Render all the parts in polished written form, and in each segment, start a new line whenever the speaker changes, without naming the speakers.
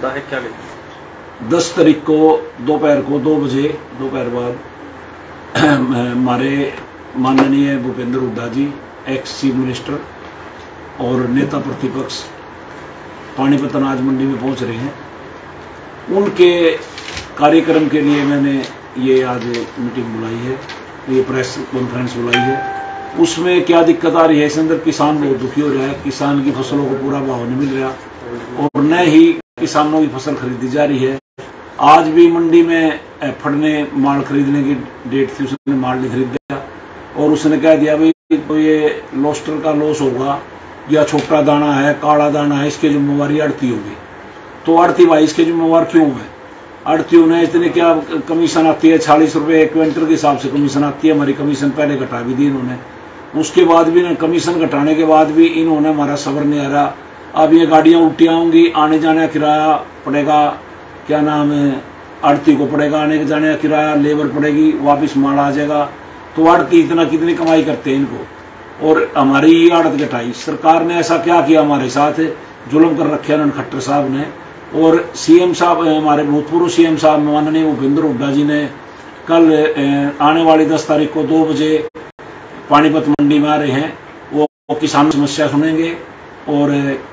मुद्दा है, क्या लेकर?
10 तारीख को दोपहर को 2 बजे दोपहर बाद हमारे माननीय भूपेंद्र हुड्डा जी, एक्स चीफ मिनिस्टर और नेता प्रतिपक्ष पानीपत अनाज मंडी में पहुंच रहे हैं। उनके कार्यक्रम के लिए मैंने ये आज मीटिंग बुलाई है, ये प्रेस कॉन्फ्रेंस बुलाई है। उसमें क्या दिक्कत आ रही है, इस अंदर किसान बहुत दुखी हो रहा है, किसान की फसलों को पूरा भाव नहीं मिल रहा और न ही किसानों की फसल खरीदी जा रही है। आज भी मंडी में एफड ने माल खरीदने की डेट थी, उसने माल नहीं खरीद दिया और उसने कह दिया भाई तो ये लोस्टर का लॉस होगा या छोटा दाना है, काला दाना है, इसकी जिम्मेवारी आड़ती होगी। तो आड़ती भाई इसकी जिम्मेवार क्यों है? आड़तियों ने इतने क्या कमीशन आती है, 40 रुपए क्विंटल के हिसाब से कमीशन आती है। हमारी कमीशन पहले घटा भी दी इन्होंने, उसके बाद भी कमीशन घटाने के बाद भी इन्होंने हमारा सब्र नहीं आ रहा। अब ये गाड़ियां उल्टी आऊंगी, आने जाने का किराया पड़ेगा, क्या नाम है, आड़ती को पड़ेगा आने जाने का किराया, लेबर पड़ेगी, वापिस माल आ जाएगा। तो आड़ती इतना कितनी कमाई करते हैं इनको, और हमारी आड़त घटाई। सरकार ने ऐसा क्या किया हमारे साथ, जुल्म कर रखे हैं खट्टर साहब ने। और सीएम साहब, हमारे भूतपूर्व सीएम साहब माननीय भूपेंद्र हुड्डा जी ने कल आने वाली 10 तारीख को 2 बजे पानीपत मंडी में आ रहे हैं। वो किसानों की समस्या सुनेंगे और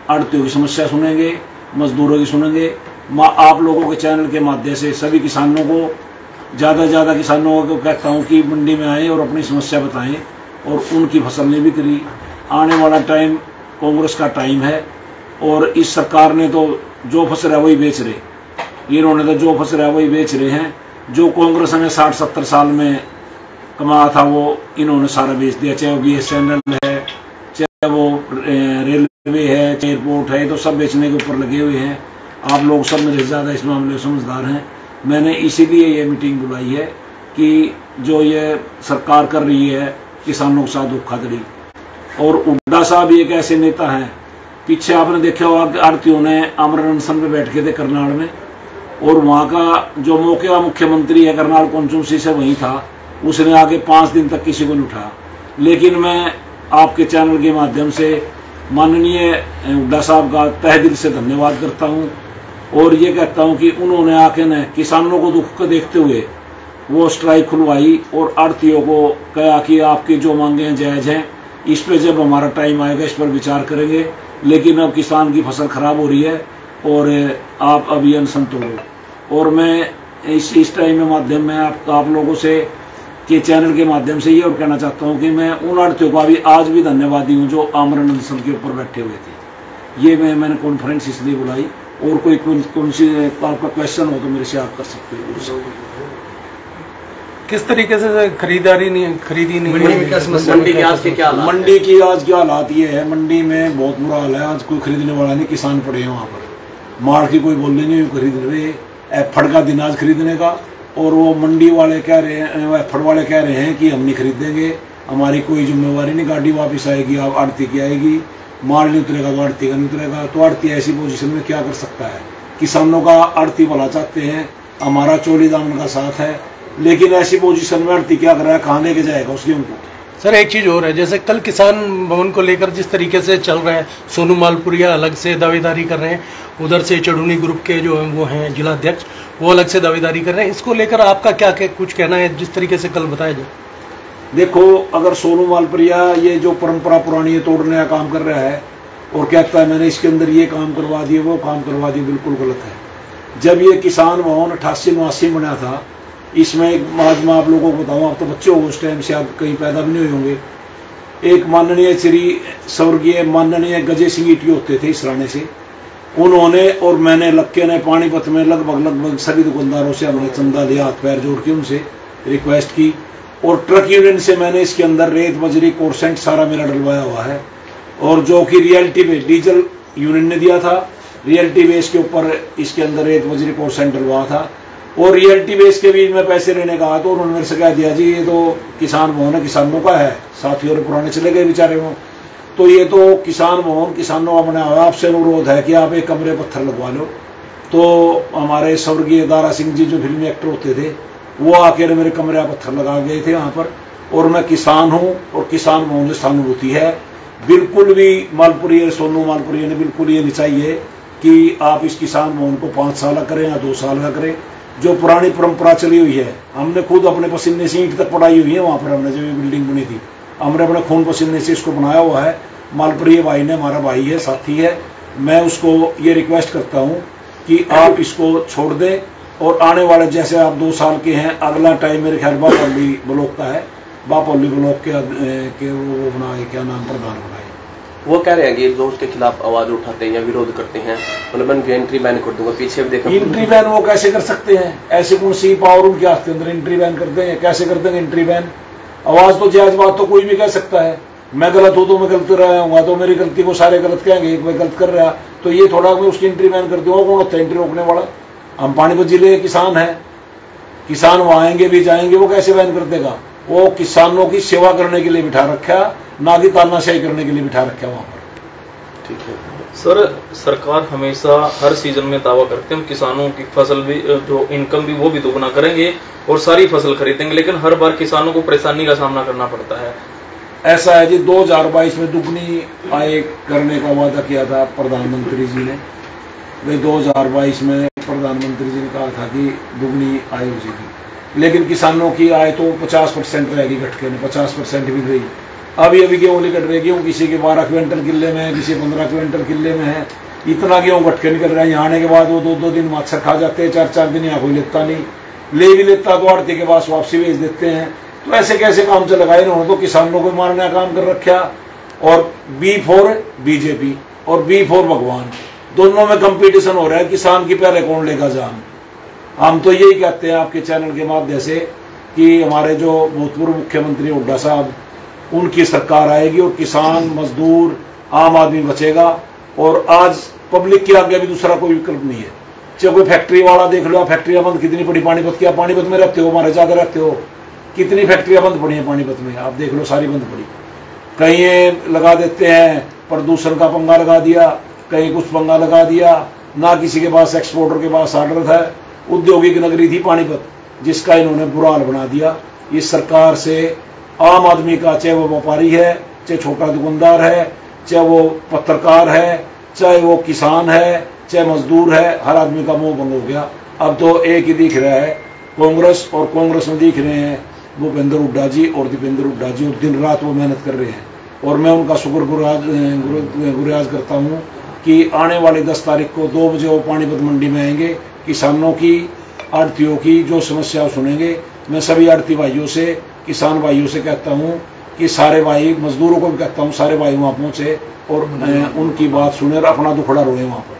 आड़तियों की समस्या सुनेंगे, मजदूरों की सुनेंगे। आप लोगों के चैनल के माध्यम से सभी किसानों को, ज्यादा से ज्यादा किसानों को कहता हूं कि मंडी में आए और अपनी समस्या बताएं और उनकी फसल नहीं बिक्री। आने वाला टाइम कांग्रेस का टाइम है और इस सरकार ने तो जो फंस रहा है वही बेच रहे, इन्होंने तो जो फंस रहा है वही बेच रहे हैं। जो कांग्रेस ने 60-70 साल में कमाया था वो इन्होंने सारा बेच दिया, चाहे वो BSNL है, चाहे वो रेलवे है, चाहे एयरपोर्ट है, तो सब बेचने के ऊपर लगे हुए हैं। आप लोग सब मेरे ज्यादा इस मामले में समझदार हैं। मैंने इसीलिए ये मीटिंग बुलाई है कि जो ये सरकार कर रही है किसानों के साथ धोखाधड़ी। और हुड्डा साहब एक ऐसे नेता हैं, पीछे आपने देखा होगा आड़तियों ने आमरण अनशन पे बैठ के थे करनाल में, और वहां का जो मौके का मुख्यमंत्री है करनाल कॉन्स्टिट्यूंसी से वही था, उसने आगे 5 दिन तक किसी को नहीं उठाया। लेकिन मैं आपके चैनल के माध्यम से माननीय हुड्डा साहब का तहे दिल से धन्यवाद करता हूं और ये कहता हूं कि उन्होंने आके न किसानों को दुख को देखते हुए वो स्ट्राइक खुलवाई और आड़तियों को कहा कि आपकी जो मांगे हैं जायज हैं, इस पे जब हमारा टाइम आएगा इस पर विचार करेंगे। लेकिन अब किसान की फसल खराब हो रही है और आप अभी अनशन तोड़ो। और मैं इस टाइम में माध्यम में आप लोगों से के चैनल के माध्यम से ये और कहना चाहता हूं कि मैं उन आड़तियों का भी आज भी धन्यवादी हूं जो आमरण अनशन के ऊपर बैठे हुए थे। ये मैंने कॉन्फ्रेंस इसलिए बुलाई। और कोई कौन सी आपका क्वेश्चन हो तो मेरे से आप कर सकते हो।
किस तरीके से खरीदी नहीं
मंडी की आज क्या
हालात ये है, मंडी में बहुत बुरा हाल है। आज कोई खरीदने वाला नहीं, किसान पड़े हैं वहां पर, माल की कोई बोली नहीं खरीद रहे। एफड का दिन आज खरीदने का, और वो मंडी वाले कह रहे हैं, एफड वाले कह रहे हैं कि हम नहीं खरीदेंगे, हमारी कोई जिम्मेवारी नहीं, गाड़ी वापिस आएगी, आप आड़ती की आएगी, माल नहीं उतरेगा तो आड़ती का नहीं उतरेगा। तो आड़ती ऐसी पोजीशन में क्या कर सकता है? किसानों का आड़ती भला चाहते हैं, हमारा चोली दामन का साथ है, लेकिन ऐसी पोजीशन में आड़ती क्या कर रहा है, कहां लेके जाएगा उस गेहूं को?
सर एक चीज और है, जैसे कल किसान भवन को लेकर जिस तरीके से चल रहा है, सोनू मालपुरिया अलग से दावेदारी कर रहे हैं, उधर से चढ़ूनी ग्रुप के जो वो हैं जिला अध्यक्ष वो अलग से दावेदारी कर रहे हैं, इसको लेकर आपका क्या कुछ कहना है जिस तरीके से कल बताया जाए?
देखो, अगर सोनू मालपुरिया ये जो परंपरा पुरानी है तोड़ने का काम कर रहा है और कहता है मैंने इसके अंदर ये काम करवा दिए वो काम करवा दिए, बिल्कुल गलत है। जब ये किसान भवन 88-89 बना था, इसमें आज मैं आप लोगों को बताऊं, आप तो बच्चे हो उस टाइम से, आप कहीं पैदा भी नहीं हुए होंगे। एक माननीय श्री स्वर्गीय माननीय गजे सिंह ईटी होते थे इस राणे से, उन्होंने और मैंने लक्के ने पानीपत में लगभग सभी दुकानदारों से हमने चंदा लिया, हाथ पैर जोड़ के उनसे रिक्वेस्ट की, और ट्रक यूनियन से मैंने इसके अंदर रेत बजरी कोरसेंट सारा मेरा डलवाया हुआ है। और जो कि रियलिटी बेस डीजल यूनियन ने दिया था, रियलिटी बेस के ऊपर इसके अंदर रेत बजरी कोरसेंट डलवाया था। और रियलिटी बेस के बीच में पैसे लेने का तो उन्होंने मेरे से कह दिया जी ये तो किसान भवन है, किसानों का है, साथियों पुराने चले गए बेचारे वो, तो ये तो किसान भवन किसानों का बना हुआ, आपसे अनुरोध है कि आप एक कमरे पत्थर लगवा लो। तो हमारे स्वर्गीय दारा सिंह जी जो फिल्मी एक्टर होते थे वो आकर मेरे कमरे पत्थर लगा गए थे वहां पर। और मैं किसान हूं और किसान भवन से सहानुभूति है, बिल्कुल भी मालपुरिया सोनू मालपुरिया ने बिल्कुल ये नहीं चाहिए कि आप इस किसान भवन को 5 साल का करें या 2 साल का करें। जो पुरानी परंपरा चली हुई है, हमने खुद अपने पसीने से ईंट तक पढ़ाई हुई है वहां पर, हमने जब ये बिल्डिंग बनी थी हमने अपने खून पसीने से इसको बनाया हुआ है। मालप्रिय भाई ने, हमारा भाई है, साथी है, मैं उसको ये रिक्वेस्ट करता हूं कि आप इसको छोड़ दें और आने वाले, जैसे आप 2 साल के हैं, अगला टाइम मेरे ख्याल बापौली ब्लॉक का है, बापौली ब्लॉक के वो बनाए, क्या नाम, प्रधान बनाए।
वो कह रहे हैं कि जो उसके खिलाफ आवाज उठाते हैं या विरोध करते हैं, मतलब मैं एंट्री बैन कर दूंगा। पीछे भी देखा,
एंट्री बैन वो कैसे कर सकते हैं? ऐसे कौन सी पावर उनके हाथ के अंदर एंट्री बैन करते हैं? कैसे कर देंगे एंट्री बैन? आवाज तो जायज बात तो कोई भी कह सकता है। मैं गलत हूं तो मैं गलत रहा हूँ तो मेरी गलती को सारे गलत कहेंगे, मैं गलत कर रहा तो ये थोड़ा मैं उसकी एंट्री बैन कर दूंगा। कौन होता है एंट्री रोकने वाला? हम पानीपत जिले के किसान है, किसान वहां आएंगे भी जाएंगे, वो कैसे बैन कर देगा? वो किसानों की सेवा करने के लिए बिठा रखा, ना कि तानाशाही करने के लिए बिठा रखा वहां पर।
ठीक है
सर, सरकार हमेशा हर सीजन में दावा करते हैं हम किसानों की फसल भी, जो इनकम भी वो भी दोगुना करेंगे और सारी फसल खरीदेंगे, लेकिन हर बार किसानों को परेशानी का सामना करना पड़ता है।
ऐसा है जी, 2022 में दुगनी आय करने का वादा किया था प्रधानमंत्री जी ने। भाई 2022 में प्रधानमंत्री जी ने कहा था कि दुगनी आय हो जाएगी, लेकिन किसानों की आय तो 50% रहेगी, घटके में 50% भी गई। अभी गेहूं निकल रही, गेहूं किसी के 12 क्विंटल किले में है, किसी 15 क्विंटल किले में है। इतना गेहूं घटके निकल रहा है। यहाँ आने के बाद वो 2-2 दिन मच्छर खा जाते हैं, 4-4 दिन यहाँ कोई लेता नहीं, ले भी लेता तो आड़ती के पास वापसी भेज देते हैं। तो ऐसे कैसे काम चलेगा? इन्होंने तो किसानों को मारने का काम कर रखा। और बी फॉर बीजेपी और बी फॉर भगवान, दोनों में कंपटीशन हो रहा है, किसान की पहले कौन लेगा जान। हम तो यही कहते हैं आपके चैनल के माध्यम से कि हमारे जो भूतपूर्व मुख्यमंत्री हुड्डा साहब, उनकी सरकार आएगी और किसान, मजदूर, आम आदमी बचेगा। और आज पब्लिक के आगे भी दूसरा कोई विकल्प नहीं है। चाहे कोई फैक्ट्री वाला देख लो, फैक्ट्रियां बंद कितनी पड़ी पानीपत की। आप पानीपत में रहते हो, हमारे ज्यादा रहते हो, कितनी फैक्ट्रियां बंद पड़ी हैं पानीपत में, आप देख लो, सारी बंद पड़ी। कहीं लगा देते हैं, प्रदूषण का पंगा लगा दिया, कहीं कुछ पंगा लगा दिया, ना किसी के पास एक्सपोर्टर के पास ऑर्डर था। औद्योगिक नगरी थी पानीपत, जिसका इन्होंने बुरा हाल बना दिया। इस सरकार से आम आदमी का, चाहे वो व्यापारी है, चाहे छोटा दुकानदार है, चाहे वो पत्रकार है, चाहे वो किसान है, चाहे मजदूर है, हर आदमी का मुंह बंद हो गया। अब तो एक ही दिख रहा है, कांग्रेस, और कांग्रेस में दिख रहे हैं भूपेंद्र हुड्डा जी और दीपेंद्र हुड्डा जी, और दिन रात वो मेहनत कर रहे हैं। और मैं उनका शुक्रगुजार करता हूं कि आने वाली 10 तारीख को 2 बजे वो पानीपत मंडी में आएंगे, किसानों की, आड़तियों की जो समस्या सुनेंगे। मैं सभी आड़ती भाइयों से, किसान भाइयों से कहता हूं कि सारे भाई, मजदूरों को भी कहता हूं, सारे भाई वहां पहुंचे और उनकी बात सुने और अपना दुखड़ा रोए वहां पर।